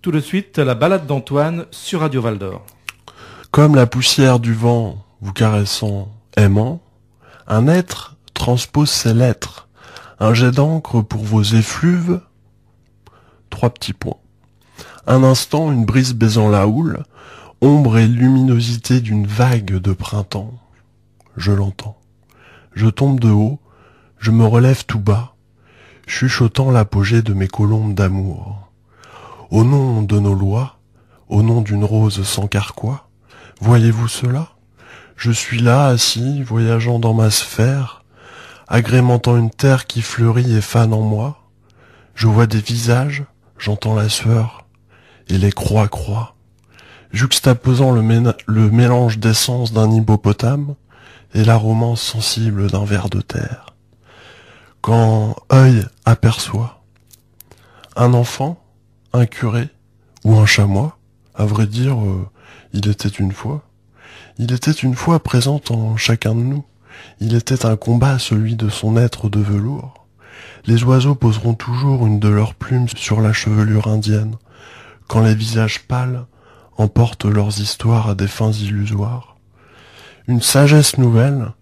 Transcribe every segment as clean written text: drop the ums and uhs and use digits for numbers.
Tout de suite, la balade d'Antoine sur Radio Val-d'Or. Comme la poussière du vent vous caressant, aimant, un être transpose ses lettres, un jet d'encre pour vos effluves. 3 petits points. Un instant, une brise baisant la houle, ombre et luminosité d'une vague de printemps. Je l'entends. Je tombe de haut, je me relève tout bas, chuchotant l'apogée de mes colombes d'amour. Au nom de nos lois, au nom d'une rose sans carquois, voyez-vous cela? Je suis là, assis, voyageant dans ma sphère, agrémentant une terre qui fleurit et fane en moi. Je vois des visages, j'entends la sueur, et les croix, juxtaposant le mélange d'essence d'un hippopotame et la romance sensible d'un ver de terre. Quand œil aperçoit un enfant, un curé ou un chamois, à vrai dire, il était une fois présent en chacun de nous. Il était un combat, celui de son être de velours. Les oiseaux poseront toujours une de leurs plumes sur la chevelure indienne, quand les visages pâles emportent leurs histoires à des fins illusoires. Une sagesse nouvelle,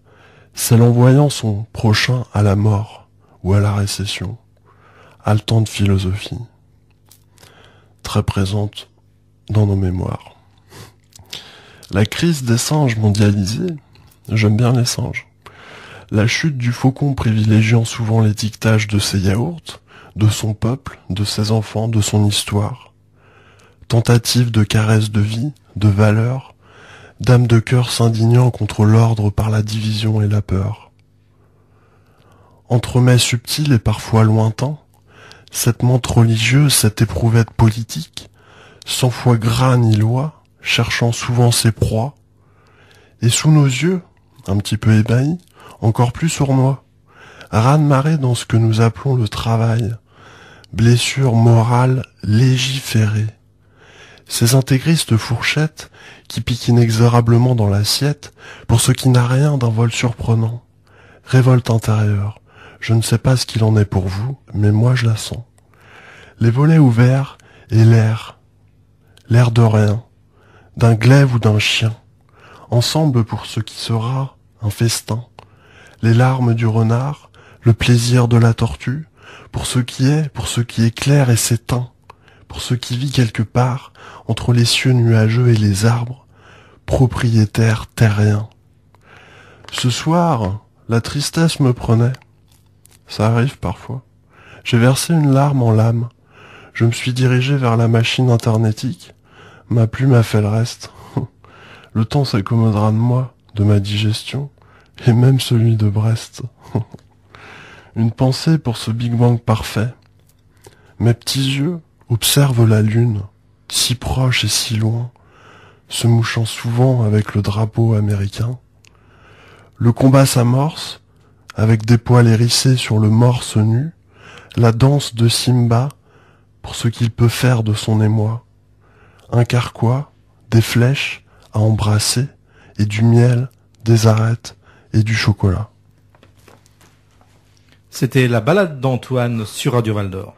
c'est l'envoyant son prochain à la mort ou à la récession, haletant de philosophie, très présente dans nos mémoires. La crise des singes mondialisés, j'aime bien les singes. La chute du faucon privilégiant souvent l'étiquetage de ses yaourts, de son peuple, de ses enfants, de son histoire. Tentative de caresse de vie, de valeur, d'âme de cœur s'indignant contre l'ordre par la division et la peur. Entremets subtil et parfois lointain, cette menthe religieuse, cette éprouvette politique, sans foi gras ni loi, cherchant souvent ses proies, et sous nos yeux, un petit peu ébahis, encore plus sournois, raz-de-marée dans ce que nous appelons le travail, blessure morale légiférée. Ces intégristes fourchettes qui piquent inexorablement dans l'assiette pour ce qui n'a rien d'un vol surprenant. Révolte intérieure. Je ne sais pas ce qu'il en est pour vous, mais moi je la sens. Les volets ouverts et l'air de rien, d'un glaive ou d'un chien, ensemble pour ce qui sera un festin. Les larmes du renard, le plaisir de la tortue, pour ce qui est clair et s'éteint, pour ce qui vit quelque part entre les cieux nuageux et les arbres, propriétaire terrien. Ce soir, la tristesse me prenait. Ça arrive parfois. J'ai versé une larme en l'âme. Je me suis dirigé vers la machine internetique. Ma plume a fait le reste. Le temps s'accommodera de moi, de ma digestion, et même celui de Brest. Une pensée pour ce Big Bang parfait. Mes petits yeux observent la lune, si proche et si loin, se mouchant souvent avec le drapeau américain. Le combat s'amorce, avec des poils hérissés sur le morse nu, la danse de Simba, pour ce qu'il peut faire de son émoi. Un carquois, des flèches à embrasser, et du miel, des arêtes et du chocolat. C'était la balade d'Antoine sur Radio Val-d'Or.